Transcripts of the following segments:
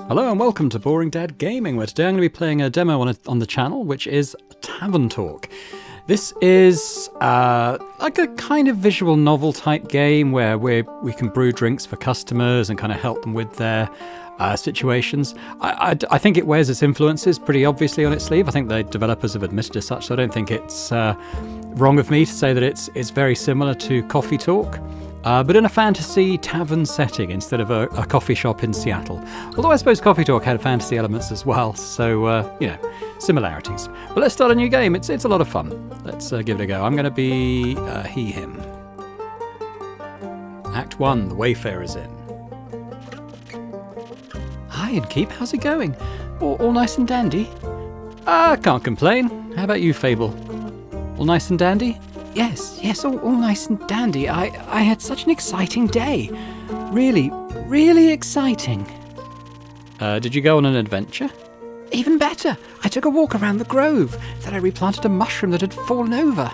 Hello and welcome to Boring Dad Gaming, where today I'm going to be playing a demo on the channel, which is Tavern Talk. This is like a kind of visual novel type game where we can brew drinks for customers and kind of help them with their situations. I think it wears its influences pretty obviously on its sleeve. I think the developers have admitted as such, so I don't think it's wrong of me to say that it's very similar to Coffe Talk. But in a fantasy tavern setting instead of a coffee shop in Seattle. Although I suppose Coffe Talk had fantasy elements as well, so, similarities. But let's start a new game. It's a lot of fun. Let's give it a go. I'm going to be he, him. Act 1, the Wayfarer's Inn. Hi, Innkeep. How's it going? All nice and dandy? Can't complain. How about you, Fable? All nice and dandy? Yes, all nice and dandy. I had such an exciting day. Really exciting. Did you go on an adventure? Even better. I took a walk around the grove. Then I replanted a mushroom that had fallen over.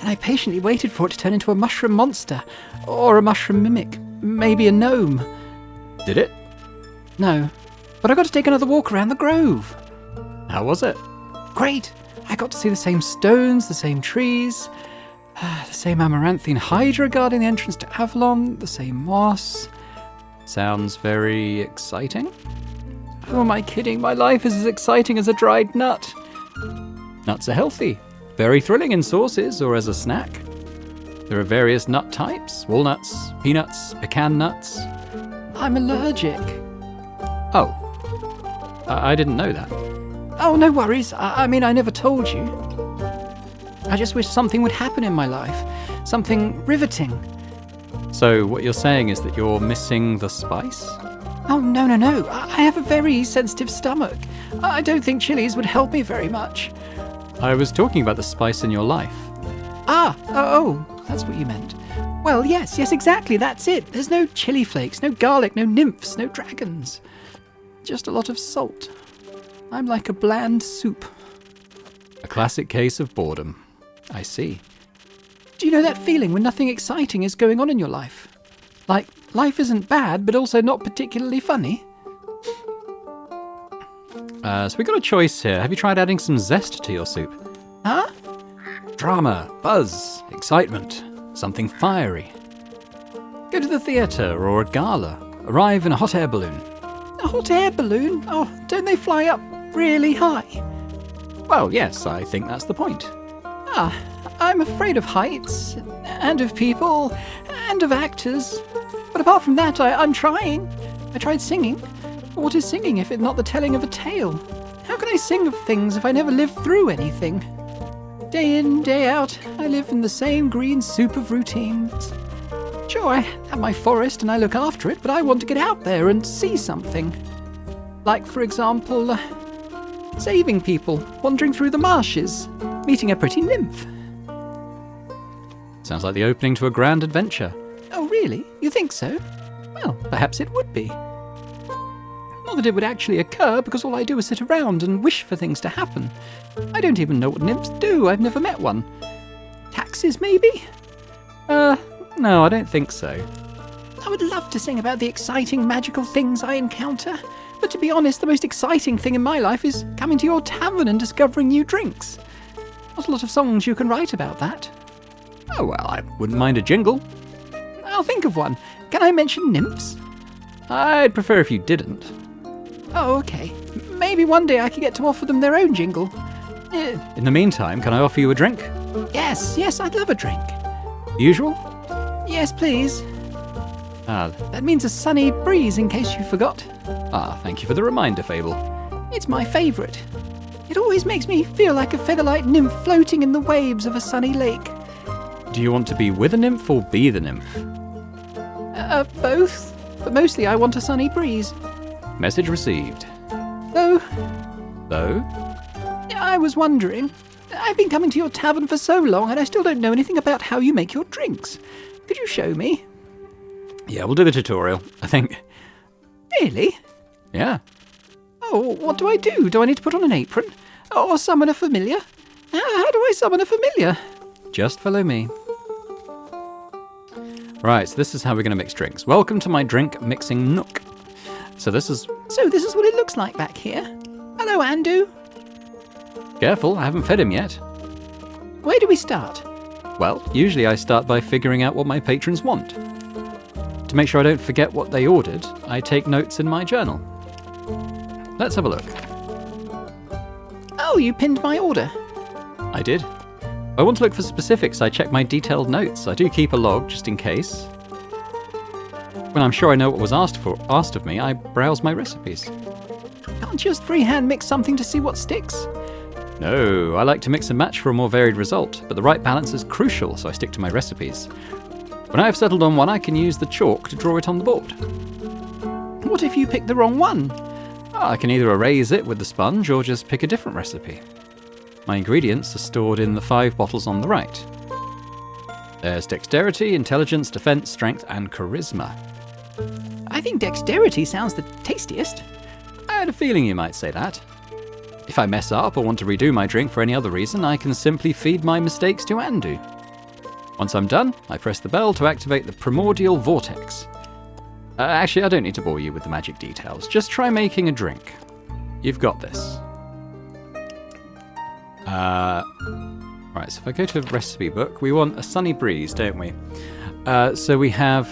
And I patiently waited for it to turn into a mushroom monster. Or a mushroom mimic. Maybe a gnome. Did it? No. But I got to take another walk around the grove. How was it? Great. I got to see the same stones, the same trees. The same amaranthine hydra guarding the entrance to Avalon, the same moss. Sounds very exciting. Who am I kidding? My life is as exciting as a dried nut. Nuts are healthy, very thrilling in sauces or as a snack. There are various nut types: walnuts, peanuts, pecan nuts. I'm allergic. Oh, I didn't know that. Oh, no worries. I mean, I never told you. I just wish something would happen in my life. Something riveting. So what you're saying is that you're missing the spice? Oh, no. I have a very sensitive stomach. I don't think chilies would help me very much. I was talking about the spice in your life. Oh, that's what you meant. Well, yes, exactly, that's it. There's no chili flakes, no garlic, no nymphs, no dragons. Just a lot of salt. I'm like a bland soup. A classic case of boredom. I see. Do you know that feeling when nothing exciting is going on in your life? Like, life isn't bad, but also not particularly funny? So we got a choice here. Have you tried adding some zest to your soup? Huh? Drama, buzz, excitement, something fiery. Go to the theatre or a gala. Arrive in a hot air balloon. A hot air balloon? Oh, don't they fly up really high? Well, yes, I think that's the point. I'm afraid of heights, and of people, and of actors. But apart from that, I'm trying. I tried singing. What is singing if it's not the telling of a tale? How can I sing of things if I never live through anything? Day in, day out, I live in the same green soup of routines. Sure, I have my forest and I look after it, but I want to get out there and see something. Like, for example, saving people, wandering through the marshes, meeting a pretty nymph. Sounds like the opening to a grand adventure. Oh, really? You think so? Well, perhaps it would be. Not that it would actually occur, because all I do is sit around and wish for things to happen. I don't even know what nymphs do. I've never met one. Taxes, maybe? No, I don't think so. I would love to sing about the exciting, magical things I encounter. But to be honest, the most exciting thing in my life is coming to your tavern and discovering new drinks. Not a lot of songs you can write about that. Oh, well, I wouldn't mind a jingle. I'll think of one. Can I mention nymphs? I'd prefer if you didn't. Oh, okay. Maybe one day I could get to offer them their own jingle. In the meantime, can I offer you a drink? Yes, I'd love a drink. Usual? Yes, please. That means a sunny breeze, in case you forgot. Thank you for the reminder, Fable. It's my favourite. It always makes me feel like a featherlight nymph floating in the waves of a sunny lake. Do you want to be with a nymph or be the nymph? Both. But mostly I want a sunny breeze. Message received. Though? I was wondering. I've been coming to your tavern for so long and I still don't know anything about how you make your drinks. Could you show me? Yeah, we'll do the tutorial, I think. Really? Yeah. Oh, what do I do? Do I need to put on an apron? Or summon a familiar? How do I summon a familiar? Just follow me. Right, so this is how we're going to mix drinks. Welcome to my drink mixing nook. So this is what it looks like back here. Hello, Andu. Careful, I haven't fed him yet. Where do we start? Well, usually I start by figuring out what my patrons want. To make sure I don't forget what they ordered, I take notes in my journal. Let's have a look. Oh, you pinned my order. I did. If I want to look for specifics, I check my detailed notes. I do keep a log, just in case. When I'm sure I know what was asked of me, I browse my recipes. Can't you just freehand mix something to see what sticks? No, I like to mix and match for a more varied result, but the right balance is crucial, so I stick to my recipes. When I have settled on one, I can use the chalk to draw it on the board. What if you pick the wrong one? I can either erase it with the sponge or just pick a different recipe. My ingredients are stored in the 5 bottles on the right. There's dexterity, intelligence, defense, strength, and charisma. I think dexterity sounds the tastiest. I had a feeling you might say that. If I mess up or want to redo my drink for any other reason, I can simply feed my mistakes to Andu. Once I'm done, I press the bell to activate the primordial vortex. Actually, I don't need to bore you with the magic details. Just try making a drink. You've got this. Right, so if I go to the recipe book, we want a sunny breeze, don't we? So we have...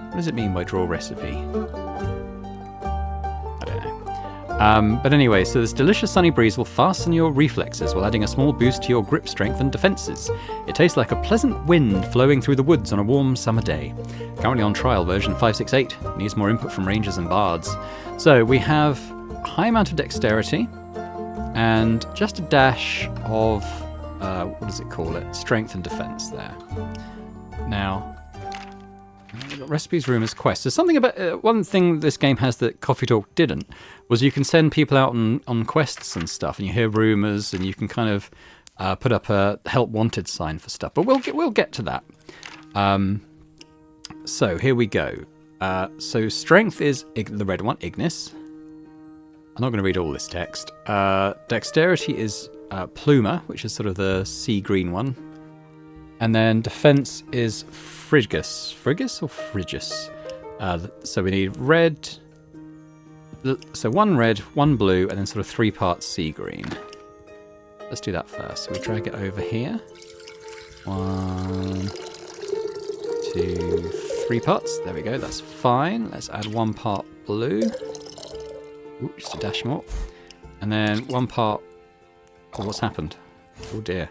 What does it mean by draw recipe? I don't know. But anyway, so this delicious sunny breeze will fasten your reflexes while adding a small boost to your grip strength and defenses. It tastes like a pleasant wind flowing through the woods on a warm summer day. Currently on trial, version 568. Needs more input from rangers and bards. So we have a high amount of dexterity and just a dash of, what does it call it? Strength and defense there. Now, we've got recipes, rumors, quests. There's something about, one thing this game has that Coffe Talk didn't, was you can send people out on quests and stuff, and you hear rumors, and you can kind of put up a help wanted sign for stuff. But we'll get to that. So here we go. So strength is the red one, Ignis. I'm not going to read all this text. Dexterity is Pluma, which is sort of the sea green one. And then defense is Frigus. Frigus or Frigus? So we need red. So 1 red, 1 blue, and then sort of 3 parts sea green. Let's do that first. So we drag it over here. 1, 2, 3 parts. There we go. That's fine. Let's add 1 part blue. Ooh, just a dash more. And then 1 part... Oh, what's happened? Oh dear.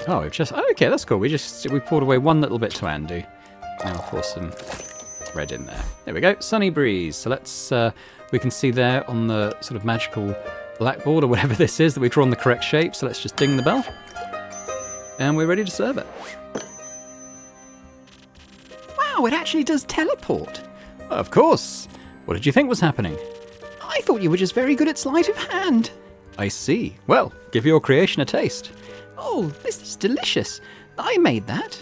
Oh, we've just... Oh, okay, that's cool. We poured away 1 little bit to Andu. Now I'll pour some red in there. There we go. Sunny breeze. So let's... we can see there on the sort of magical blackboard or whatever this is that we've drawn the correct shape. So let's just ding the bell. And we're ready to serve it. Wow, it actually does teleport. Of course. What did you think was happening? I thought you were just very good at sleight of hand. I see. Well, give your creation a taste. Oh, this is delicious. I made that.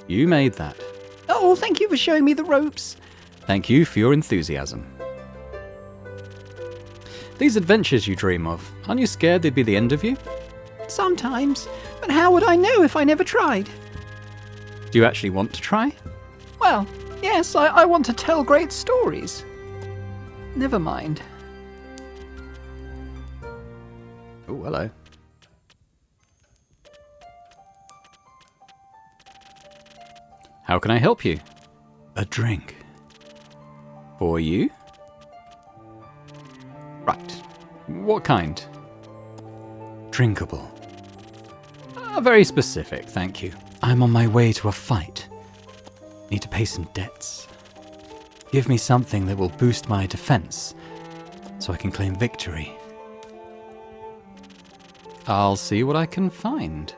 You made that. Oh, thank you for showing me the ropes. Thank you for your enthusiasm. These adventures you dream of, aren't you scared they'd be the end of you? Sometimes. But how would I know if I never tried? Do you actually want to try? Well, yes, I want to tell great stories. Never mind. Oh, hello. How can I help you? A drink. For you? Right. What kind? Drinkable. Very specific, thank you. I'm on my way to a fight. Need to pay some debts. Give me something that will boost my defense, so I can claim victory. I'll see what I can find.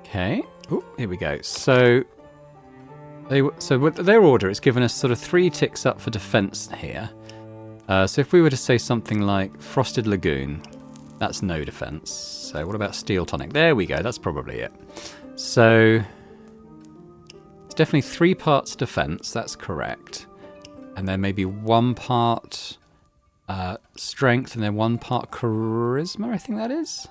Okay. Oh, here we go. So with their order, it's given us sort of 3 ticks up for defense here. So if we were to say something like Frosted Lagoon, that's no defense. So what about Steel Tonic? There we go. That's probably it. So it's definitely 3 parts defense. That's correct. And then maybe 1 part strength and then 1 part charisma, I think that is.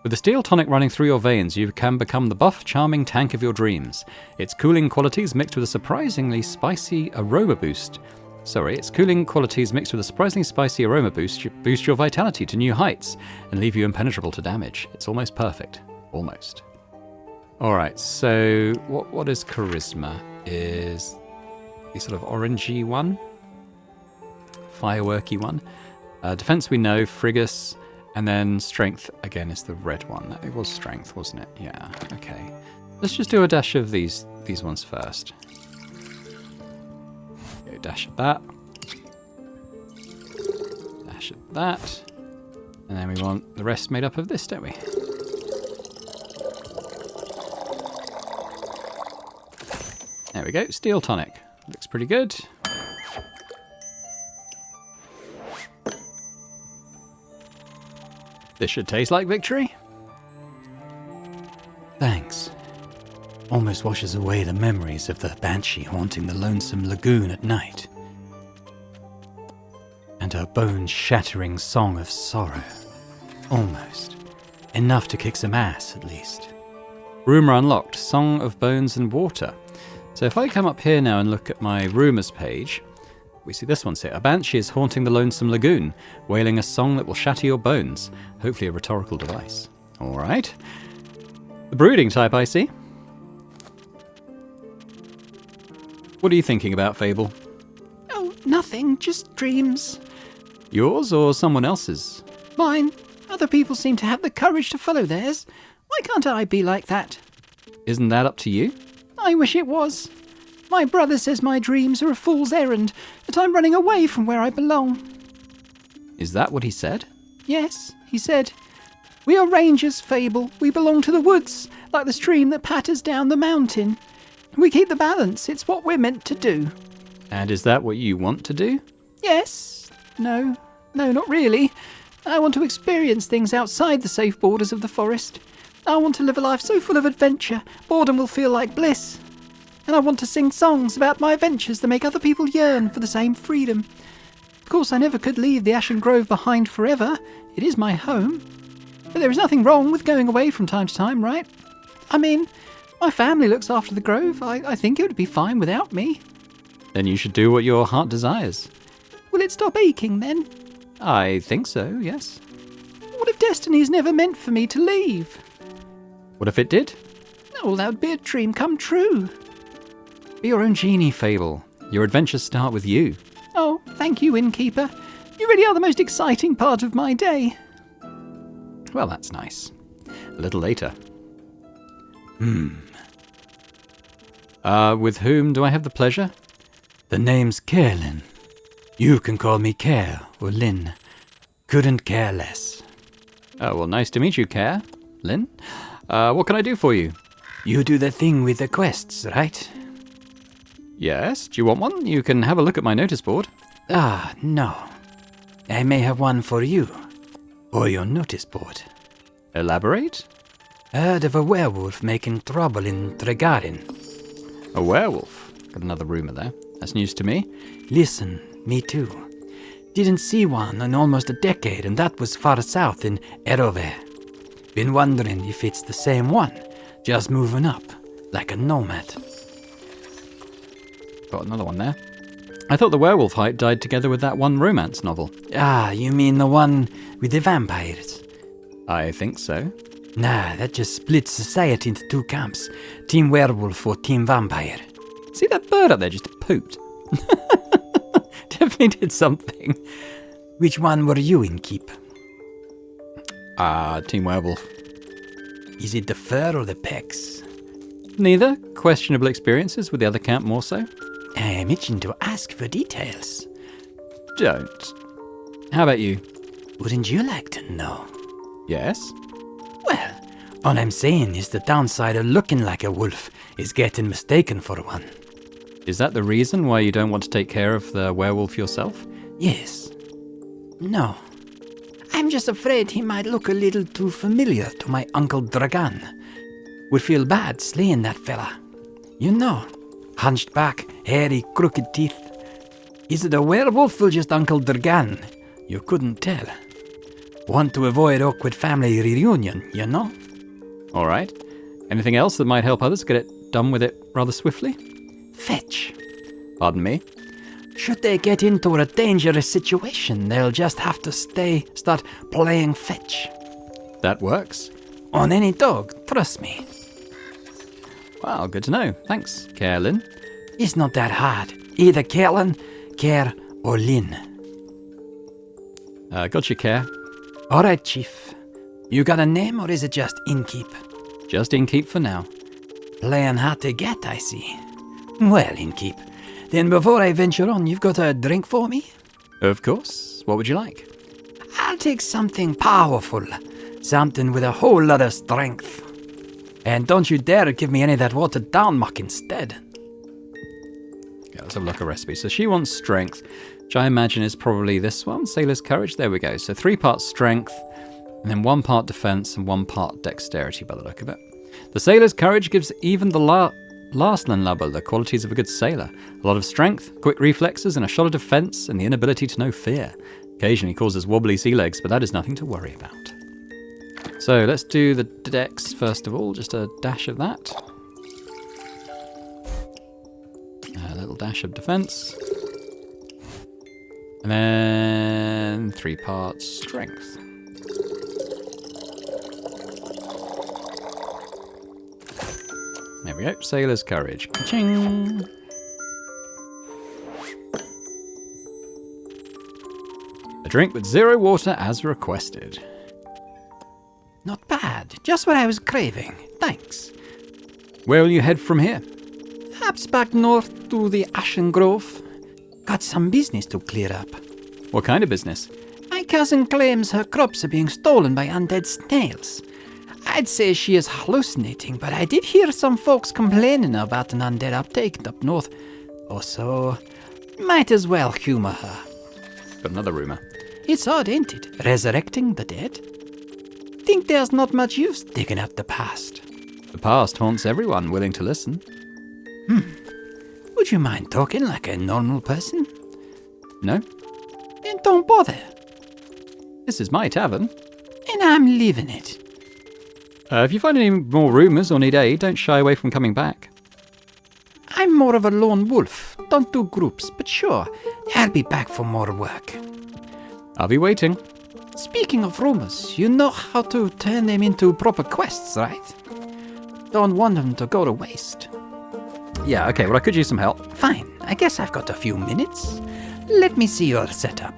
With the steel tonic running through your veins, you can become the buff, charming tank of your dreams. Its cooling qualities mixed with a surprisingly spicy aroma boost. Boost your vitality to new heights and leave you impenetrable to damage. It's almost perfect. Almost. Alright, so what is charisma? Is the sort of orangey one? Fireworky one. Defense we know, Frigus, and then strength again is the red one. It was strength, wasn't it? Yeah, okay. Let's just do a dash of these ones first. Go dash at that. Dash at that. And then we want the rest made up of this, don't we? There we go, steel tonic. Looks pretty good. This should taste like victory. Thanks. Almost washes away the memories of the banshee haunting the lonesome lagoon at night. And her bone-shattering song of sorrow. Almost. Enough to kick some ass, at least. Rumour unlocked. Song of Bones and Water. So if I come up here now and look at my rumours page, we see this one's here. A banshee is haunting the lonesome lagoon, wailing a song that will shatter your bones. Hopefully a rhetorical device. All right. The brooding type, I see. What are you thinking about, Fable? Oh, nothing. Just dreams. Yours or someone else's? Mine. Other people seem to have the courage to follow theirs. Why can't I be like that? Isn't that up to you? I wish it was. My brother says my dreams are a fool's errand, that I'm running away from where I belong. Is that what he said? Yes, he said. We are rangers, Fable. We belong to the woods, like the stream that patters down the mountain. We keep the balance. It's what we're meant to do. And is that what you want to do? Yes. No, not really. I want to experience things outside the safe borders of the forest. I want to live a life so full of adventure, boredom will feel like bliss. And I want to sing songs about my adventures that make other people yearn for the same freedom. Of course, I never could leave the Ashen Grove behind forever. It is my home. But there is nothing wrong with going away from time to time, right? I mean, my family looks after the Grove. I think it would be fine without me. Then you should do what your heart desires. Will it stop aching then? I think so, yes. What if destiny is never meant for me to leave? What if it did? Oh, that would be a dream come true. Be your own genie, Fable. Your adventures start with you. Oh, thank you, innkeeper. You really are the most exciting part of my day. Well, that's nice. A little later. With whom do I have the pleasure? The name's Carelin. You can call me Care or Lynn. Couldn't care less. Oh, well, nice to meet you, Care. Lynn? What can I do for you? You do the thing with the quests, right? Yes. Do you want one? You can have a look at my notice board. Ah, no. I may have one for you. Or your notice board. Elaborate? Heard of a werewolf making trouble in Tregarin. A werewolf? Got another rumour there. That's news to me. Listen, me too. Didn't see one in almost a decade, and that was far south in Erove. Been wondering if it's the same one, just moving up, like a nomad. Got another one there. I thought the werewolf hype died together with that one romance novel. Ah, you mean the one with the vampires? I think so. Nah, that just splits society into two camps. Team werewolf or team vampire. See that bird up there just pooped? Definitely did something. Which one were you in, Keep? Team werewolf. Is it the fur or the pecs? Neither. Questionable experiences with the other camp more so. I am itching to ask for details. Don't. How about you? Wouldn't you like to know? Yes? Well, all I'm saying is the downside of looking like a wolf is getting mistaken for one. Is that the reason why you don't want to take care of the werewolf yourself? Yes. No. I'm just afraid he might look a little too familiar to my Uncle Dragan. Would feel bad slaying that fella. You know, hunched back, hairy, crooked teeth. Is it a werewolf or just Uncle Dragan? You couldn't tell. Want to avoid awkward family reunion, you know? All right. Anything else that might help others get it done with it rather swiftly? Fetch. Pardon me? Should they get into a dangerous situation, they'll just have to start playing fetch. That works. On any dog, trust me. Wow, good to know. Thanks, Carolyn. It's not that hard. Either Caitlin, Care, or Lynn. Gotcha, Care. All right, Chief. You got a name, or is it just Innkeep? Just Innkeep for now. Playing hard to get, I see. Well, Innkeep, then before I venture on, you've got a drink for me? Of course. What would you like? I'll take something powerful. Something with a whole lot of strength. And don't you dare give me any of that watered down muck instead. Yeah, let's have a look at a recipe. So she wants strength, which I imagine is probably this one, Sailor's Courage. There we go. So 3 parts strength, and then 1 part defense and 1 part dexterity by the look of it. The Sailor's Courage gives even the last landlubber the qualities of a good sailor. A lot of strength, quick reflexes, and a shot of defense, and the inability to know fear. Occasionally causes wobbly sea legs, but that is nothing to worry about. So let's do the dex first of all, just a dash of that. A little dash of defense. And then 3 parts strength. There we go, Sailor's Courage. Ka-ching! A drink with 0 water as requested. Not bad. Just what I was craving. Thanks. Where will you head from here? Perhaps back north to the Ashen Grove. Got some business to clear up. What kind of business? My cousin claims her crops are being stolen by undead snails. I'd say she is hallucinating, but I did hear some folks complaining about an undead uptake up north. So, might as well humor her. Got another rumour. It's odd, ain't it? Resurrecting the dead? Think there's not much use digging up the past. The past haunts everyone willing to listen. Would you mind talking like a normal person? No? Then don't bother. This is my tavern. And I'm leaving it. If you find any more rumours or need aid, don't shy away from coming back. I'm more of a lone wolf. Don't do groups, but sure, I'll be back for more work. I'll be waiting. Speaking of rumors, you know how to turn them into proper quests, right? Don't want them to go to waste. Yeah, okay, well I could use some help. Fine, I guess I've got a few minutes. Let me see your setup.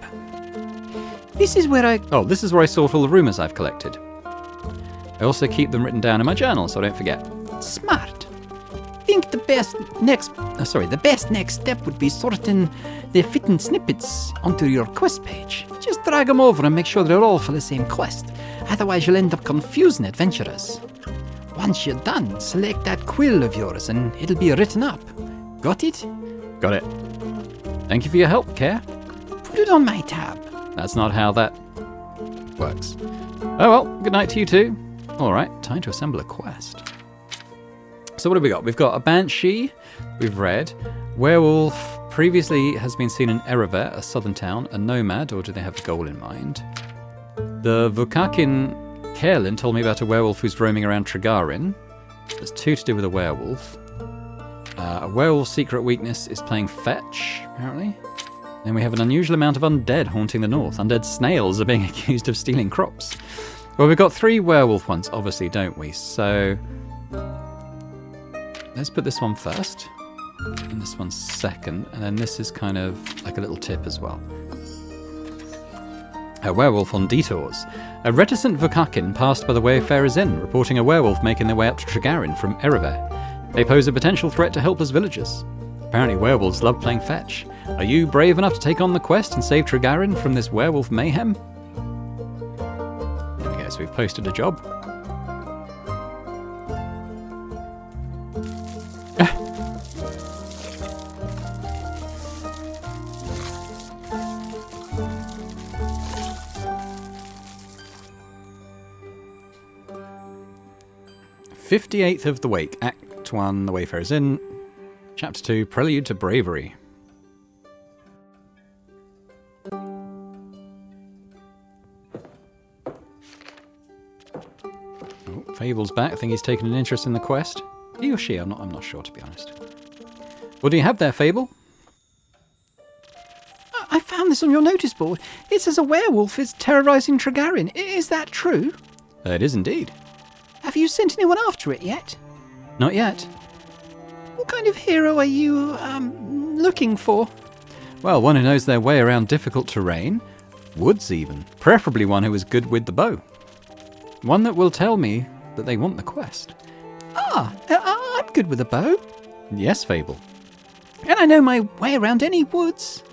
This is where this is where I sort all the rumours I've collected. I also keep them written down in my journal so I don't forget. Smart. Think the best next step would be sorting the fitting snippets onto your quest page. Just drag them over and make sure they're all for the same quest. Otherwise you'll end up confusing adventurers. Once you're done, select that quill of yours and it'll be written up. Got it? Got it. Thank you for your help, Care. Put it on my tab. That's not how that works. Oh well, good night to you too. Alright, time to assemble a quest. So what have we got? We've got a Banshee, we've read. Werewolf previously has been seen in Erevet, a southern town, a nomad, or do they have a goal in mind? The Vukakin Kerlin told me about a werewolf who's roaming around Trigarin. There's 2 to do with a werewolf. A werewolf's secret weakness is playing fetch, apparently. Then we have an unusual amount of undead haunting the north. Undead snails are being accused of stealing crops. Well, we've got 3 werewolf ones, obviously, don't we? So let's put this one first, and this one second, and then this is kind of like a little tip as well. A werewolf on detours. A reticent Vukakin passed by the Wayfarer's Inn, reporting a werewolf making their way up to Trigarin from Erevet. They pose a potential threat to helpless villagers. Apparently werewolves love playing fetch. Are you brave enough to take on the quest and save Trigarin from this werewolf mayhem? There we go, so we've posted a job. 58th of the Wake, Act 1, The Wayfarer's Inn, Chapter 2, Prelude to Bravery. Fable's back. I think he's taken an interest in the quest. He or she? I'm not sure, to be honest. What do you have there, Fable? I found this on your notice board. It says a werewolf is terrorising Tregarin. Is that true? It is indeed. Have you sent anyone after it yet? Not yet. What kind of hero are you, looking for? Well, one who knows their way around difficult terrain, woods even, preferably one who is good with the bow. One that will tell me that they want the quest. I'm good with a bow. Yes, Fable. And I know my way around any woods.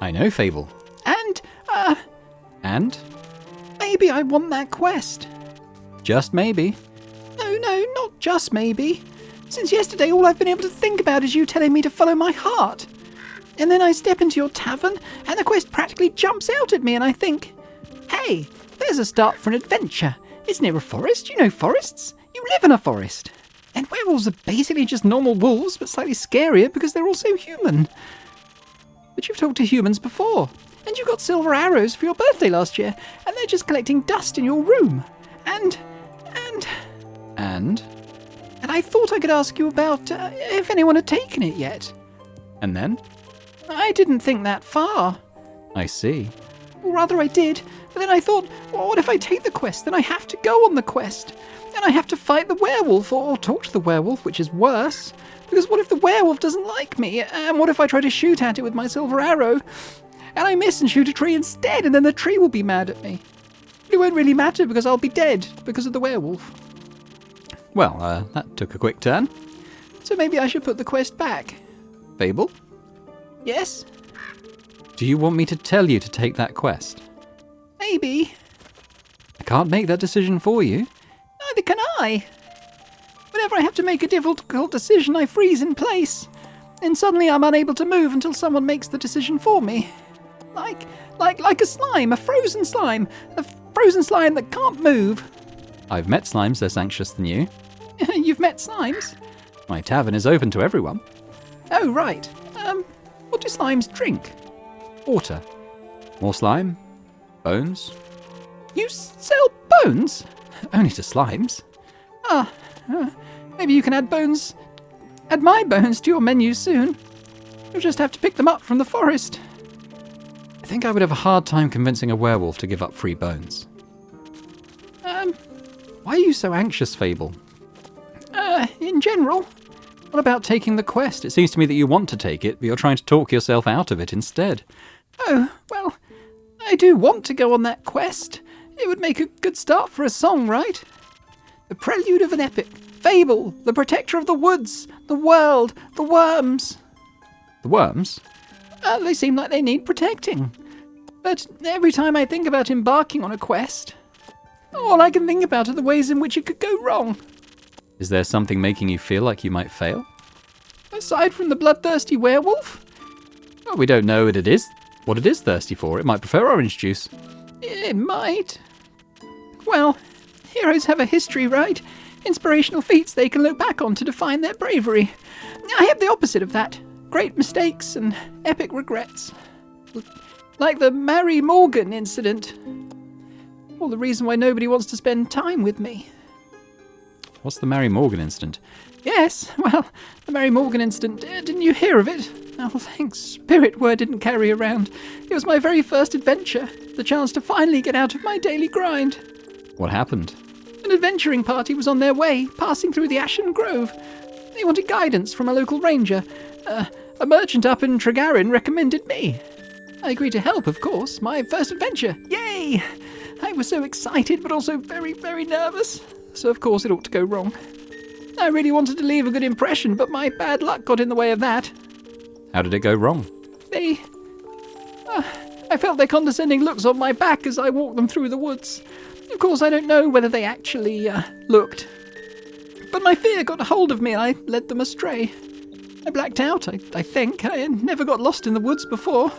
I know, Fable. And, And? maybe I want that quest. Just maybe. No, not just maybe. Since yesterday, all I've been able to think about is you telling me to follow my heart. And then I step into your tavern, and the quest practically jumps out at me, and I think, hey, there's a start for an adventure. It's near a forest. You know forests. You live in a forest. And werewolves are basically just normal wolves, but slightly scarier because they're also human. But you've talked to humans before, and you got silver arrows for your birthday last year, and they're just collecting dust in your room. And I thought I could ask you about if anyone had taken it yet. And then? I didn't think that far. I see. Or rather I did, but then I thought, well, what if I take the quest? Then I have to go on the quest. Then I have to fight the werewolf, or talk to the werewolf, which is worse. Because what if the werewolf doesn't like me? And what if I try to shoot at it with my silver arrow? And I miss and shoot a tree instead, and then the tree will be mad at me. It won't really matter because I'll be dead because of the werewolf. Well, that took a quick turn. So maybe I should put the quest back. Fable? Yes? Do you want me to tell you to take that quest? Maybe. I can't make that decision for you. Neither can I. Whenever I have to make a difficult decision, I freeze in place. And suddenly I'm unable to move until someone makes the decision for me. Like a slime, a frozen slime that can't move. I've met slimes less anxious than you. You've met slimes? My tavern is open to everyone. Oh, right. What do slimes drink? Water. More slime. Bones. You sell bones? Only to slimes. Maybe you can add my bones to your menu soon. You'll just have to pick them up from the forest. I think I would have a hard time convincing a werewolf to give up free bones. Why are you so anxious, Fable? In general. What about taking the quest? It seems to me that you want to take it, but you're trying to talk yourself out of it instead. Oh, well, I do want to go on that quest. It would make a good start for a song, right? The prelude of an epic. Fable, the protector of the woods, the world, the worms. The worms? They seem like they need protecting. But every time I think about embarking on a quest, all I can think about are the ways in which it could go wrong. Is there something making you feel like you might fail? Aside from the bloodthirsty werewolf? Well, we don't know what it is thirsty for. It might prefer orange juice. It might. Well, heroes have a history, right? Inspirational feats they can look back on to define their bravery. I have the opposite of that. Great mistakes and epic regrets. Like the Mary Morgan incident. Or the reason why nobody wants to spend time with me. What's the Mary Morgan incident? Yes, well, the Mary Morgan incident. Didn't you hear of it? Oh, thanks. Spirit word didn't carry around. It was my very first adventure. The chance to finally get out of my daily grind. What happened? An adventuring party was on their way, passing through the Ashen Grove. They wanted guidance from a local ranger. A merchant up in Tregarin recommended me. I agreed to help, of course. My first adventure. Yay! I was so excited, but also very, very nervous. So of course it ought to go wrong. I really wanted to leave a good impression, but my bad luck got in the way of that. How did it go wrong? I felt their condescending looks on my back as I walked them through the woods. Of course, I don't know whether they actually looked. But my fear got a hold of me and I led them astray. I blacked out, I think. I had never got lost in the woods before.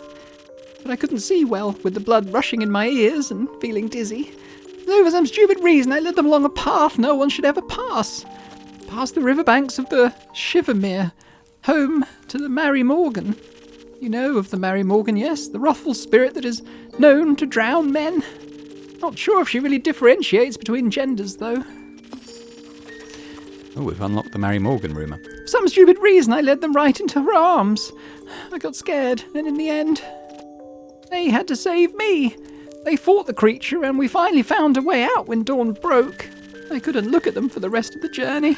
But I couldn't see well, with the blood rushing in my ears and feeling dizzy. So for some stupid reason, I led them along a path no one should ever pass. Past the riverbanks of the Shivermere, home to the Mary Morgan. You know of the Mary Morgan, yes? The wrathful spirit that is known to drown men. Not sure if she really differentiates between genders, though. Oh, we've unlocked the Mary Morgan rumour. For some stupid reason, I led them right into her arms. I got scared, and in the end, they had to save me. They fought the creature, and we finally found a way out when dawn broke. I couldn't look at them for the rest of the journey.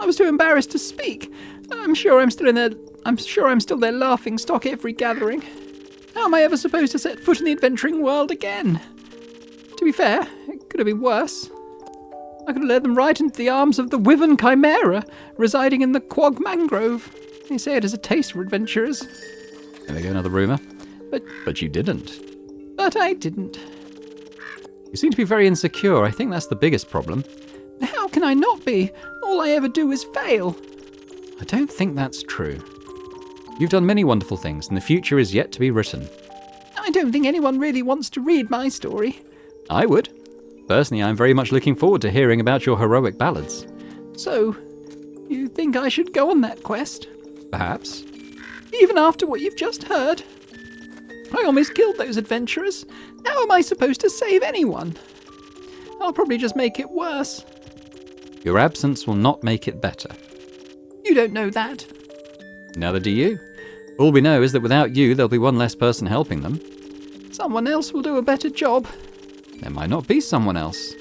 I was too embarrassed to speak. I'm sure I'm still their laughing stock every gathering. How am I ever supposed to set foot in the adventuring world again? To be fair, it could have been worse. I could have led them right into the arms of the Wyvern Chimera, residing in the Quag Mangrove. They say it has a taste for adventurers. There we go, another rumour. But you didn't. But I didn't. You seem to be very insecure. I think that's the biggest problem. How can I not be? All I ever do is fail. I don't think that's true. You've done many wonderful things, and the future is yet to be written. I don't think anyone really wants to read my story. I would. Personally, I'm very much looking forward to hearing about your heroic ballads. So, you think I should go on that quest? Perhaps. Even after what you've just heard? I almost killed those adventurers. How am I supposed to save anyone? I'll probably just make it worse. Your absence will not make it better. You don't know that. Neither do you. All we know is that without you, there'll be one less person helping them. Someone else will do a better job. There might not be someone else.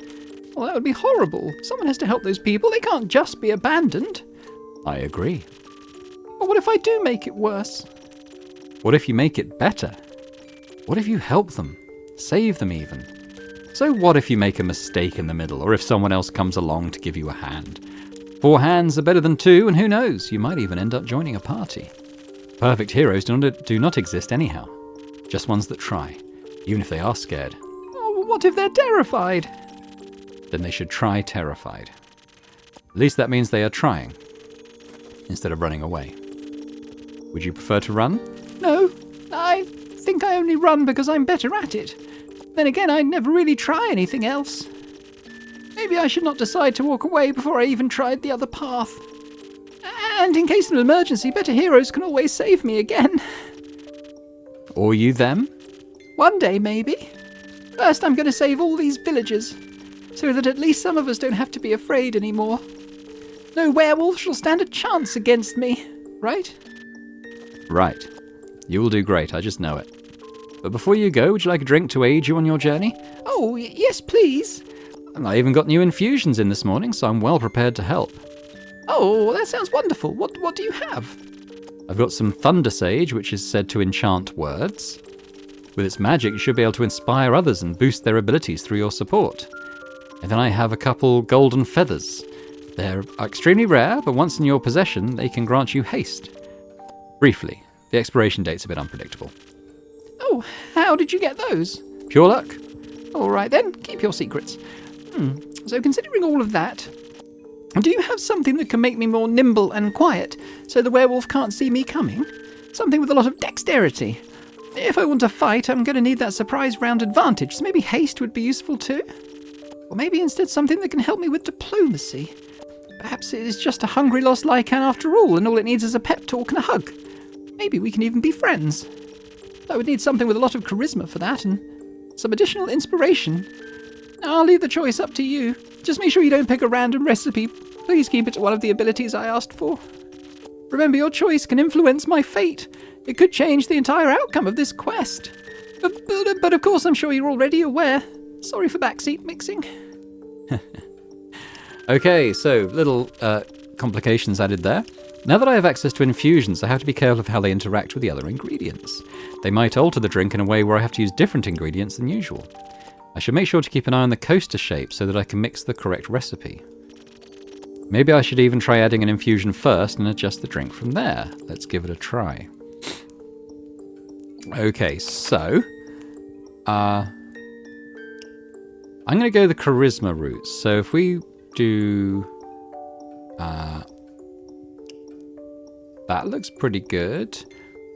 Well, that would be horrible. Someone has to help those people. They can't just be abandoned. I agree. But what if I do make it worse? What if you make it better? What if you help them? Save them even? So what if you make a mistake in the middle, or if someone else comes along to give you a hand? 4 hands are better than 2, and who knows, you might even end up joining a party. Perfect heroes do not exist anyhow. Just ones that try, even if they are scared. Oh, what if they're terrified? Then they should try terrified. At least that means they are trying, instead of running away. Would you prefer to run? No, I think I only run because I'm better at it. Then again, I never really try anything else. Maybe I should not decide to walk away before I even tried the other path. And in case of an emergency, better heroes can always save me again. Or you them? One day, maybe. First, I'm going to save all these villagers, so that at least some of us don't have to be afraid anymore. No werewolf shall stand a chance against me, right? Right. You will do great, I just know it. But before you go, would you like a drink to aid you on your journey? Oh, yes, please. I even got new infusions in this morning, so I'm well prepared to help. Oh, that sounds wonderful. What do you have? I've got some Thunder Sage, which is said to enchant words. With its magic, you should be able to inspire others and boost their abilities through your support. And then I have a couple Golden Feathers. They're extremely rare, but once in your possession, they can grant you haste. Briefly, the expiration date's a bit unpredictable. Oh, how did you get those? Pure luck. All right then, keep your secrets. So considering all of that, do you have something that can make me more nimble and quiet, so the werewolf can't see me coming? Something with a lot of dexterity. If I want to fight, I'm going to need that surprise round advantage, so maybe haste would be useful too. Or maybe instead something that can help me with diplomacy. Perhaps it is just a hungry lost lycan after all, and all it needs is a pep talk and a hug. Maybe we can even be friends. I would need something with a lot of charisma for that, and some additional inspiration. I'll leave the choice up to you. Just make sure you don't pick a random recipe. Please keep it to one of the abilities I asked for. Remember, your choice can influence my fate. It could change the entire outcome of this quest. But of course, I'm sure you're already aware. Sorry for backseat mixing. Okay, so little complications added there. Now that I have access to infusions, I have to be careful of how they interact with the other ingredients. They might alter the drink in a way where I have to use different ingredients than usual. I should make sure to keep an eye on the coaster shape so that I can mix the correct recipe. Maybe I should even try adding an infusion first and adjust the drink from there. Let's give it a try. Okay, so I'm going to go the charisma route. So if we do... that looks pretty good.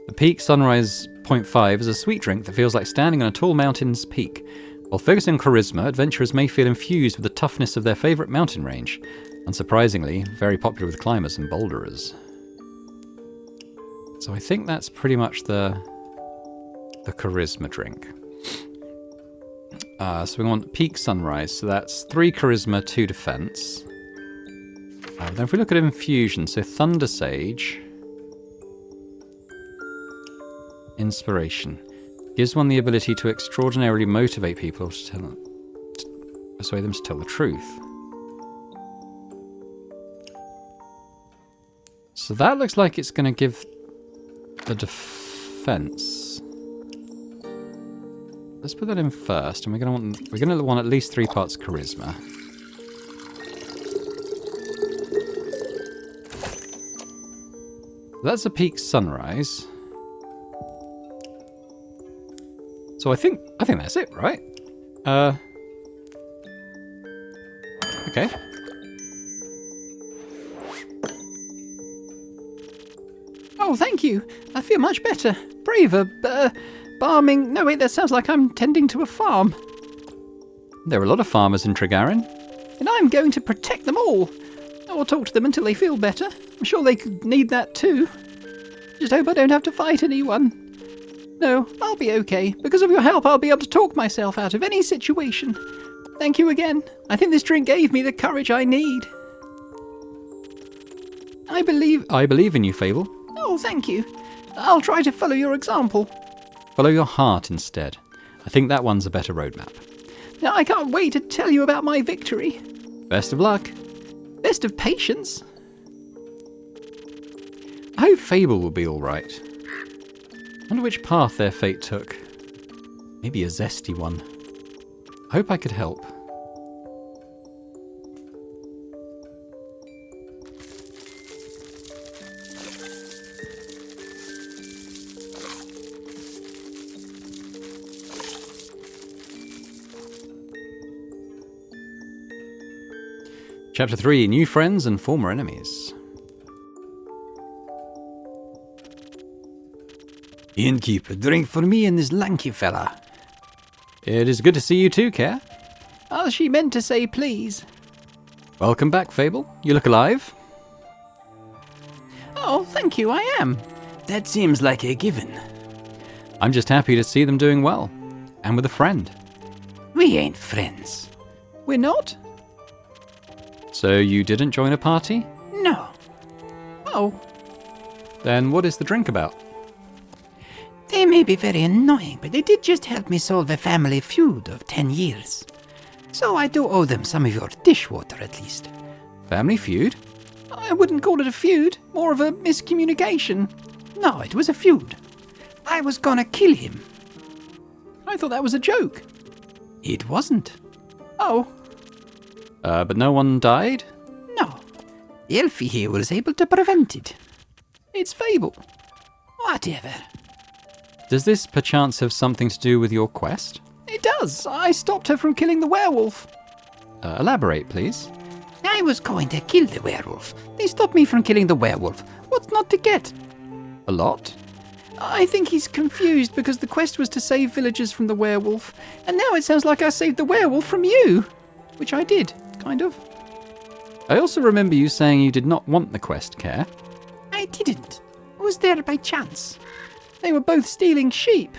The Peak Sunrise 0.5 is a sweet drink that feels like standing on a tall mountain's peak. While focusing on charisma, adventurers may feel infused with the toughness of their favourite mountain range. Unsurprisingly, very popular with climbers and boulderers. So I think that's pretty much the charisma drink. So we want Peak Sunrise, so that's 3 charisma, 2 defense. Then if we look at infusion, so Thunder Sage, inspiration, gives one the ability to extraordinarily motivate people to persuade them to tell the truth. So that looks like it's going to give the defense. Let's put that in first, and we're going to want at least 3 parts charisma. That's a peak sunrise. So I think that's it, right? Okay. Oh, thank you. I feel much better. Braver, farming. No, wait, that sounds like I'm tending to a farm. There are a lot of farmers in Tregarin. And I'm going to protect them all. Or talk to them until they feel better. I'm sure they could need that too. Just hope I don't have to fight anyone. No, I'll be okay. Because of your help, I'll be able to talk myself out of any situation. Thank you again. I think this drink gave me the courage I need. I believe in you, Fable. Oh, thank you. I'll try to follow your example. Follow your heart instead. I think that one's a better roadmap. Now, I can't wait to tell you about my victory. Best of luck. Best of patience. I hope Fable will be alright. I wonder which path their fate took. Maybe a zesty one. I hope I could help. Chapter 3, New Friends and Former Enemies. Innkeep, a drink for me and this lanky fella. It is good to see you too, Care. Oh, she meant to say please. Welcome back, Fable. You look alive. Oh, thank you, I am. That seems like a given. I'm just happy to see them doing well. And with a friend. We ain't friends. We're not? So you didn't join a party? No. Oh. Then what is the drink about? They may be very annoying, but they did just help me solve a family feud of 10 years. So I do owe them some of your dishwater at least. Family feud? I wouldn't call it a feud, more of a miscommunication. No, it was a feud. I was gonna kill him. I thought that was a joke. It wasn't. Oh. But no one died? No. Elfie here was able to prevent it. It's Fable. Whatever. Does this perchance have something to do with your quest? It does. I stopped her from killing the werewolf. Elaborate, please. I was going to kill the werewolf. They stopped me from killing the werewolf. What's not to get? A lot? I think he's confused because the quest was to save villagers from the werewolf, and now it sounds like I saved the werewolf from you. Which I did, kind of. I also remember you saying you did not want the quest, Care. I didn't. I was there by chance. They were both stealing sheep.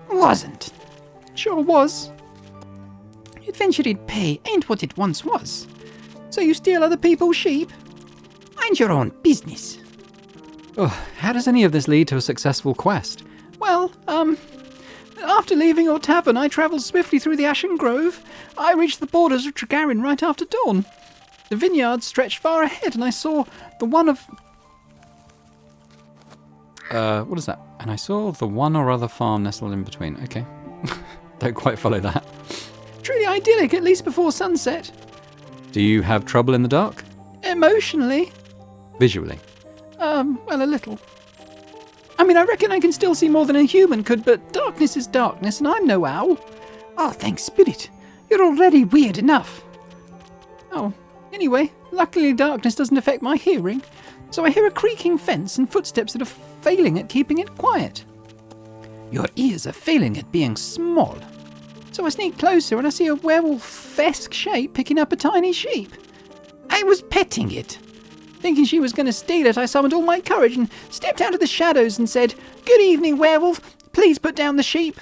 Wasn't. Sure was. Adventuring pay ain't what it once was. So you steal other people's sheep? Mind your own business. Oh, how does any of this lead to a successful quest? Well, after leaving your tavern, I travelled swiftly through the Ashen Grove. I reached the borders of Tregarin right after dawn. The vineyards stretched far ahead, and I saw the one of... what is that? And I saw the one or other farm nestled in between. Okay. Don't quite follow that. Truly idyllic, at least before sunset. Do you have trouble in the dark? Emotionally? Visually? Well, a little. I mean, I reckon I can still see more than a human could, but darkness is darkness, and I'm no owl. Oh, thank Spirit. You're already weird enough. Oh, anyway, luckily darkness doesn't affect my hearing, so I hear a creaking fence and footsteps that are failing at keeping it quiet. Your ears are failing at being small. So I sneak closer and I see a werewolf-esque shape picking up a tiny sheep. I was petting it. Thinking she was going to steal it, I summoned all my courage and stepped out of the shadows and said, "Good evening, werewolf. Please put down the sheep."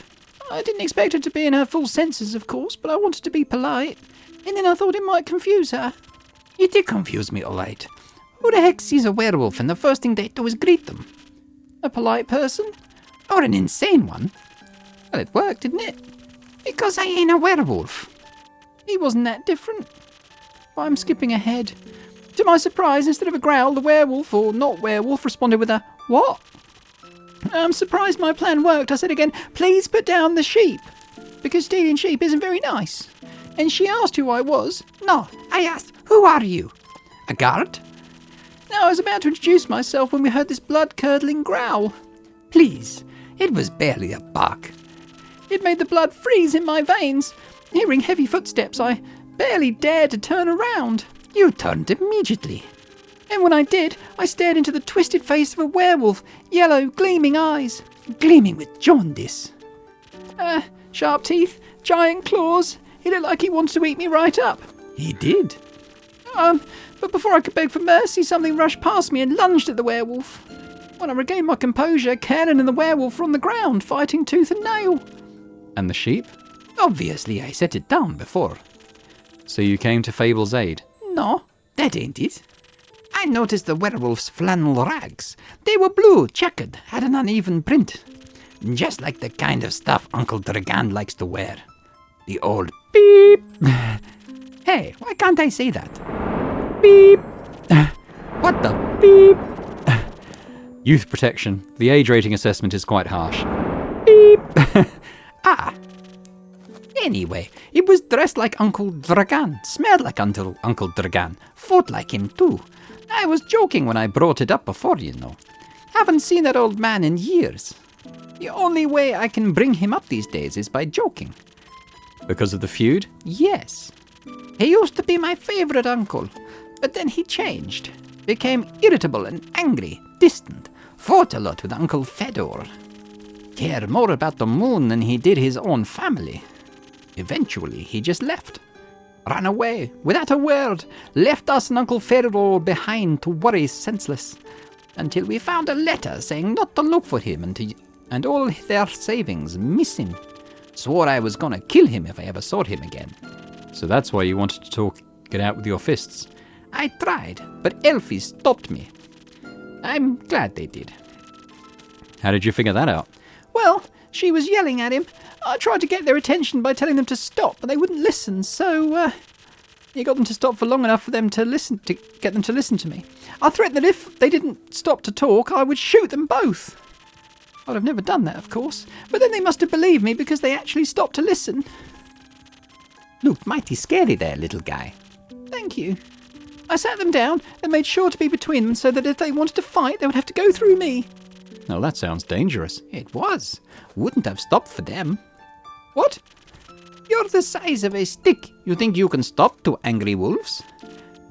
I didn't expect her to be in her full senses, of course, but I wanted to be polite. And then I thought it might confuse her. It did confuse me, all right. Who the heck sees a werewolf and the first thing they do is greet them? A polite person? Or an insane one? Well, it worked, didn't it? Because I ain't a werewolf. He wasn't that different. But I'm skipping ahead. To my surprise, instead of a growl, the werewolf, or not werewolf, responded with a, "What?" I'm surprised my plan worked. I said again, "Please put down the sheep," because stealing sheep isn't very nice. And she asked who I was. No, I asked, who are you? A guard? Now, I was about to introduce myself when we heard this blood-curdling growl. Please, it was barely a bark. It made the blood freeze in my veins. Hearing heavy footsteps, I barely dared to turn around. You turned immediately. And when I did, I stared into the twisted face of a werewolf, yellow, gleaming eyes. Gleaming with jaundice. Sharp teeth, giant claws. He looked like he wanted to eat me right up. He did. But before I could beg for mercy, something rushed past me and lunged at the werewolf. When I regained my composure, Caroline and the werewolf were on the ground, fighting tooth and nail. And the sheep? Obviously, I set it down before. So you came to Fable's aid? No, that ain't it. I noticed the werewolf's flannel rags. They were blue, checkered, had an uneven print. Just like the kind of stuff Uncle Dragan likes to wear. The old beep. Hey, why can't I say that? Beep. What the beep? Youth protection. The age rating assessment is quite harsh. Beep. Anyway, it was dressed like Uncle Dragan, smelled like Uncle Dragan, fought like him too. I was joking when I brought it up before, you know. Haven't seen that old man in years. The only way I can bring him up these days is by joking. Because of the feud? Yes. He used to be my favorite uncle, but then he changed. Became irritable and angry, distant, fought a lot with Uncle Fedor. Cared more about the moon than he did his own family. Eventually, he just left. Ran away, without a word, left us and Uncle Fedor behind to worry senseless, until we found a letter saying not to look for him and all their savings missing. Swore I was gonna kill him if I ever saw him again. So that's why you wanted to talk it out with your fists? I tried, but Elfie stopped me. I'm glad they did. How did you figure that out? Well, she was yelling at him. I tried to get their attention by telling them to stop, but they wouldn't listen, so he got them to stop for long enough for them to get them to listen to me. I threatened that if they didn't stop to talk, I would shoot them both. I'd have never done that, of course, but then they must have believed me because they actually stopped to listen. Looked mighty scary there, little guy. Thank you. I sat them down and made sure to be between them so that if they wanted to fight, they would have to go through me. Well, that sounds dangerous. It was. Wouldn't have stopped for them. What? You're the size of a stick. You think you can stop two angry wolves?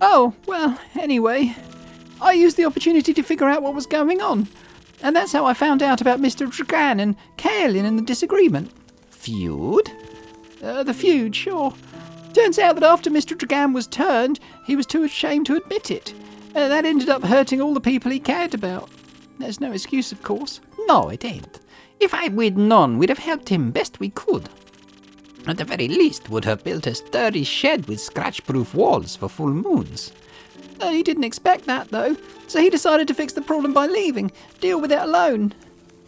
Oh, well, anyway, I used the opportunity to figure out what was going on. And that's how I found out about Mr. Dragan and Kaelin and the disagreement. Feud? The feud, sure. Turns out that after Mr. Dragan was turned, he was too ashamed to admit it. That ended up hurting all the people he cared about. There's no excuse, of course. No, it ain't. If we'd known, we'd have helped him best we could. At the very least, would have built a sturdy shed with scratch-proof walls for full moons. He didn't expect that, though, so he decided to fix the problem by leaving, deal with it alone.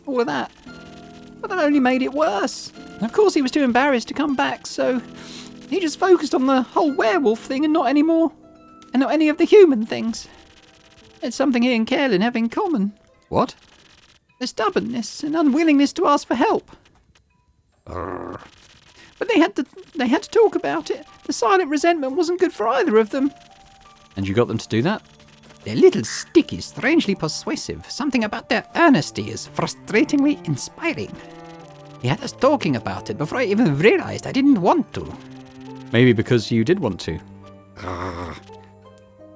All of that. But that only made it worse. Of course, he was too embarrassed to come back, so he just focused on the whole werewolf thing and not any of the human things. It's something he and Kaelin have in common. What? Their stubbornness and unwillingness to ask for help. But they had to talk about it. The silent resentment wasn't good for either of them. And you got them to do that? Their little stick is strangely persuasive. Something about their honesty is frustratingly inspiring. He had us talking about it before I even realized I didn't want to. Maybe because you did want to.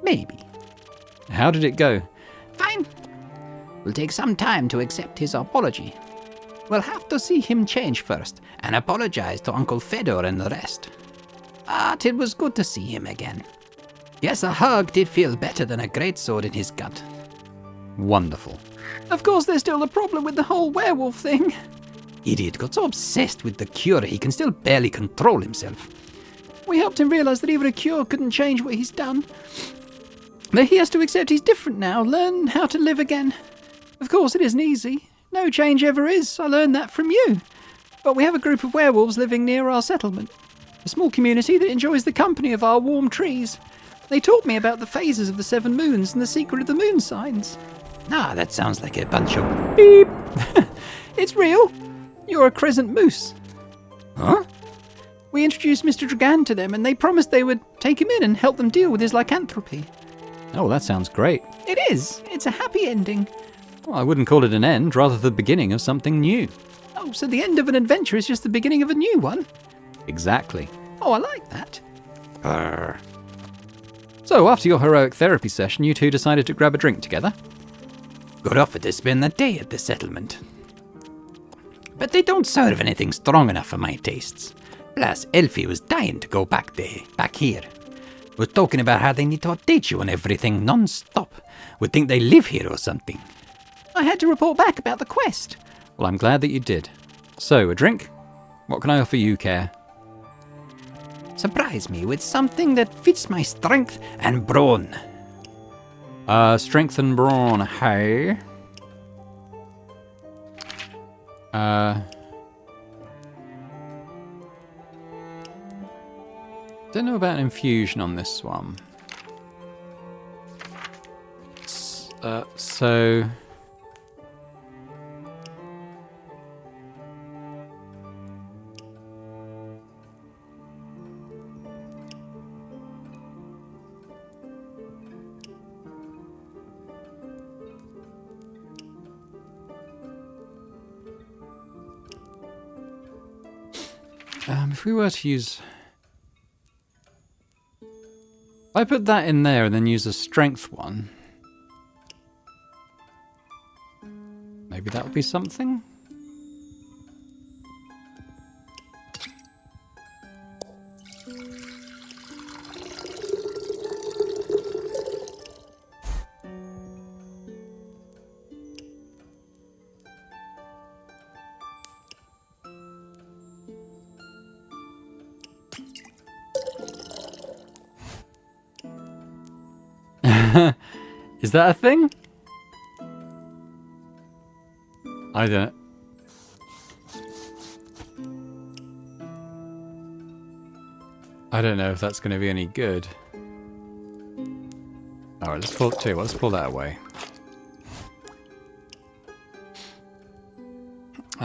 Maybe. How did it go? Fine. Will take some time to accept his apology. We'll have to see him change first and apologize to Uncle Fedor and the rest. But it was good to see him again. Yes, a hug did feel better than a greatsword in his gut. Wonderful. Of course, there's still the problem with the whole werewolf thing. Idiot got so obsessed with the cure he can still barely control himself. We helped him realise that even a cure couldn't change what he's done. That he has to accept he's different now, learn how to live again. Of course, it isn't easy. No change ever is. I learned that from you. But we have a group of werewolves living near our settlement. A small community that enjoys the company of our warm trees. They taught me about the phases of the 7 moons and the secret of the moon signs. Ah, that sounds like a bunch of... Beep! It's real. You're a crescent moose. Huh? We introduced Mr. Dragan to them and they promised they would take him in and help them deal with his lycanthropy. Oh, that sounds great. It is. It's a happy ending. Well, I wouldn't call it an end, rather the beginning of something new. Oh, so the end of an adventure is just the beginning of a new one? Exactly. Oh, I like that. Brr. So, after your heroic therapy session, you two decided to grab a drink together? Got offered to spend the day at the settlement. But they don't serve anything strong enough for my tastes. Plus, Elfie was dying to go back here. Was talking about how they need to update you on everything non-stop. Would think they live here or something. I had to report back about the quest. Well, I'm glad that you did. So, a drink? What can I offer you, Care? Surprise me with something that fits my strength and brawn. Strength and brawn, hey? Don't know about an infusion on this one. So... if we were to use... If I put that in there and then use a strength one, maybe that would be something? Is that a thing? I don't know if that's going to be any good. Alright, let's pull that away.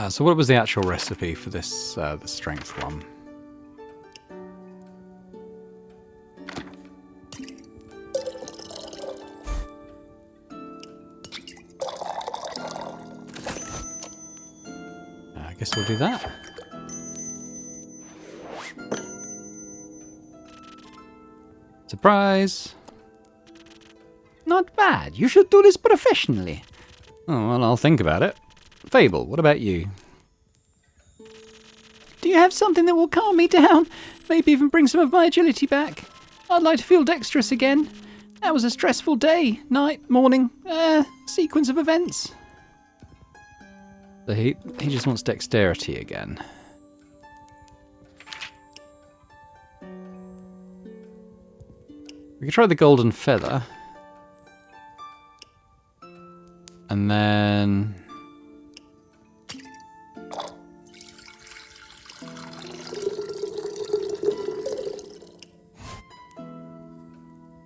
So what was the actual recipe for this, the strength one? I guess we'll do that. Surprise! Not bad. You should do this professionally. Oh, well, I'll think about it. Fable, what about you? Do you have something that will calm me down? Maybe even bring some of my agility back? I'd like to feel dexterous again. That was a stressful day, night, morning, sequence of events. So he just wants dexterity again. We could try the golden feather. And then...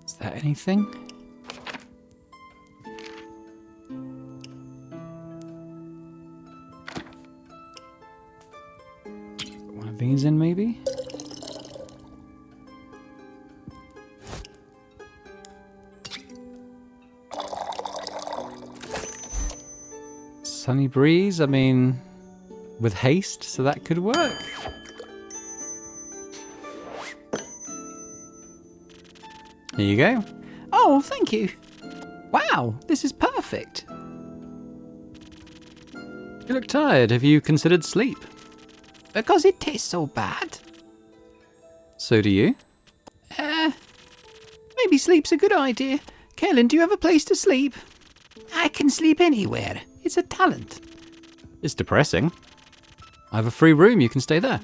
Is that anything? One of these in, maybe? Sunny breeze, I mean, with haste, so that could work. Here you go. Oh, thank you. Wow, this is perfect. You look tired. Have you considered sleep? Because it tastes so bad. So do you? Maybe sleep's a good idea. Kaelin, do you have a place to sleep? I can sleep anywhere. It's a talent. It's depressing. I have a free room. You can stay there.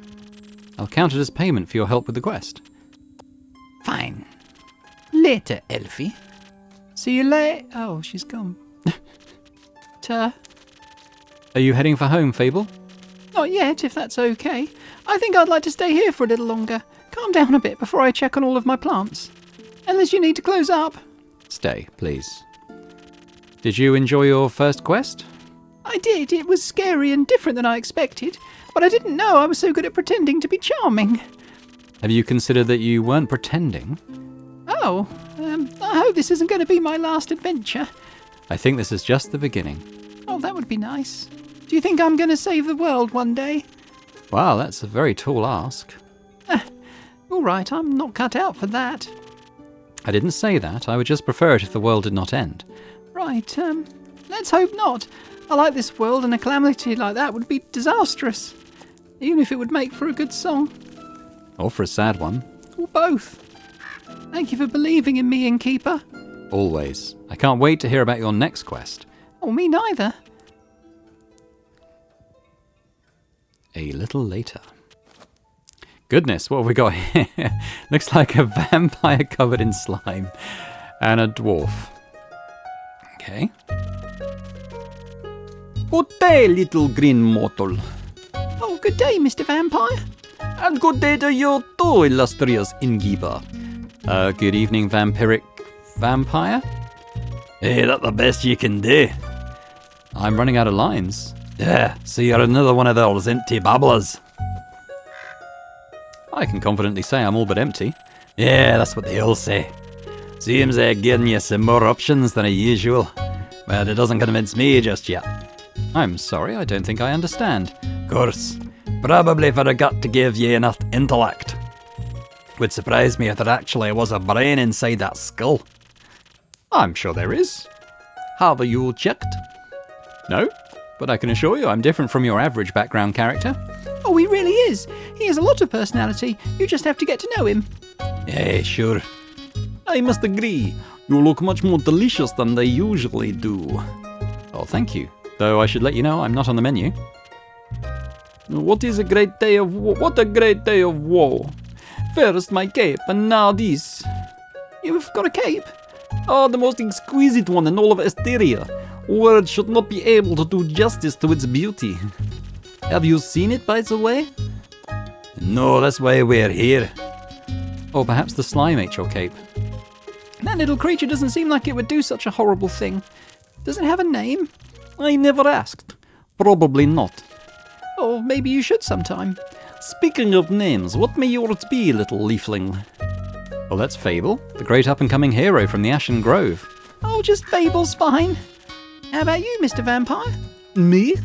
I'll count it as payment for your help with the quest. fine. Later, Elfie. See you later. Oh, she's gone. Are you heading for home, Fable? Not yet, if that's okay. I think I'd like to stay here for a little longer. Calm down a bit before I check on all of my plants. Unless you need to close up. Stay, please. Did you enjoy your first quest? I did. It was scary and different than I expected. But I didn't know I was so good at pretending to be charming. Have you considered that you weren't pretending? Oh, I hope this isn't going to be my last adventure. I think this is just the beginning. Oh, that would be nice. Do you think I'm going to save the world one day? Wow, that's a very tall ask. All right, I'm not cut out for that. I didn't say that. I would just prefer it if the world did not end. Right, let's hope not. I like this world, and a calamity like that would be disastrous. Even if it would make for a good song. Or for a sad one. Or both. Thank you for believing in me, Innkeeper. Always. I can't wait to hear about your next quest. Oh, me neither. A little later. Goodness, what have we got here? Looks like a vampire covered in slime. And a dwarf. Okay. Good day, little green mortal. Oh, good day, Mr. Vampire. And good day to you too, illustrious innkeeper. Good evening, vampiric vampire? Hey, that's the best you can do. I'm running out of lines. Yeah, so you're another one of those empty babblers. I can confidently say I'm all but empty. Yeah, that's what they all say. Seems they're giving you some more options than usual. But it doesn't convince me just yet. I'm sorry, I don't think I understand. Of course, probably forgot to give you enough intellect. Would surprise me if there actually was a brain inside that skull. I'm sure there is. Have you checked? No, but I can assure you I'm different from your average background character. Oh, he really is. He has a lot of personality. You just have to get to know him. Yeah, sure. I must agree. You look much more delicious than they usually do. Oh, thank you. Though I should let you know I'm not on the menu. What a great day of woe. First my cape, and now this. You've got a cape? Oh, the most exquisite one in all of Esteria. Words should not be able to do justice to its beauty. Have you seen it, by the way? No, that's why we're here. Or perhaps the slime ate your cape. That little creature doesn't seem like it would do such a horrible thing. Does it have a name? I never asked. Probably not. Or maybe you should sometime. Speaking of names, what may yours be, little leafling? Well, that's Fable, the great up-and-coming hero from the Ashen Grove. Oh, just Fable's fine. How about you, Mr. Vampire? Me?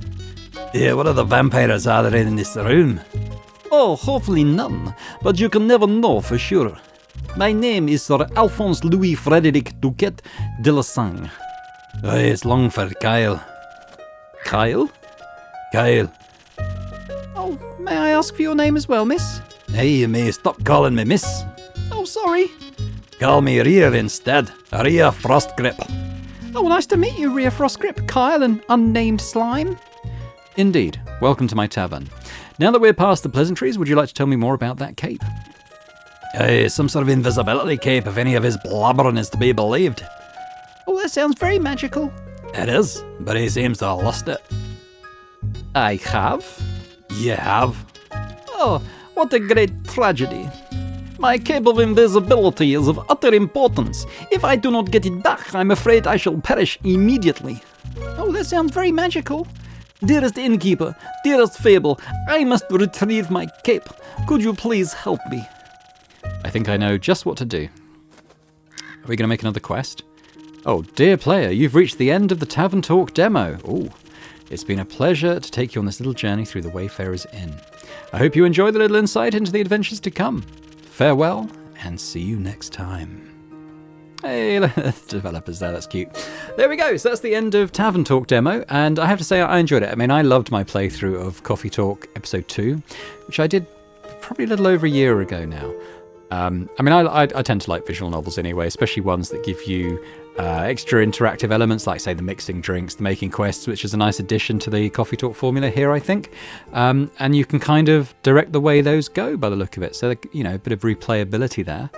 Yeah, what other vampires are there in this room? Oh, hopefully none, but you can never know for sure. My name is Sir Alphonse Louis Frederic Duquette de la Sang. It's long for Kyle. Kyle? Kyle. Oh, may I ask for your name as well, miss? Hey, you may stop calling me miss. Oh, sorry. Call me Rhea instead. Rhea Frostgrip. Oh, nice to meet you, Rhea Frostgrip, Kyle, and unnamed slime. Indeed. Welcome to my tavern. Now that we're past the pleasantries, would you like to tell me more about that cape? Some sort of invisibility cape, if any of his blabbering is to be believed. Oh, that sounds very magical. It is, but he seems to have lost it. I have? You have? Oh, what a great tragedy. My cape of invisibility is of utter importance. If I do not get it back, I'm afraid I shall perish immediately. Oh, that sounds very magical. Dearest innkeeper, dearest Fable, I must retrieve my cape. Could you please help me? I think I know just what to do. Are we going to make another quest? Oh, dear player, you've reached the end of the Tavern Talk demo. Oh, it's been a pleasure to take you on this little journey through the Wayfarer's Inn. I hope you enjoyed the little insight into the adventures to come. Farewell, and see you next time. Hey, developers there, that's cute. There we go, so that's the end of Tavern Talk demo, and I have to say I enjoyed it. I mean, I loved my playthrough of Coffe Talk episode 2, which I did probably a little over a year ago now. I tend to like visual novels anyway, especially ones that give you extra interactive elements, like, say, the mixing drinks, the making quests, which is a nice addition to the Coffe Talk formula here, I think. And you can kind of direct the way those go by the look of it. So, you know, a bit of replayability there.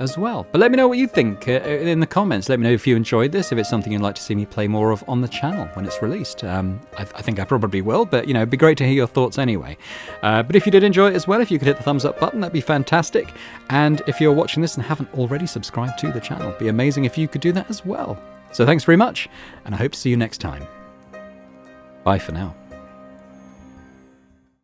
as well. But let me know what you think in the comments. Let me know if you enjoyed this, if it's something you'd like to see me play more of on the channel when it's released. I think I probably will, but it'd be great to hear your thoughts anyway. But if you did enjoy it as well, if you could hit the thumbs up button, that'd be fantastic. And if you're watching this and haven't already subscribed to the channel, it'd be amazing if you could do that as well. So thanks very much, and I hope to see you next time. Bye for now.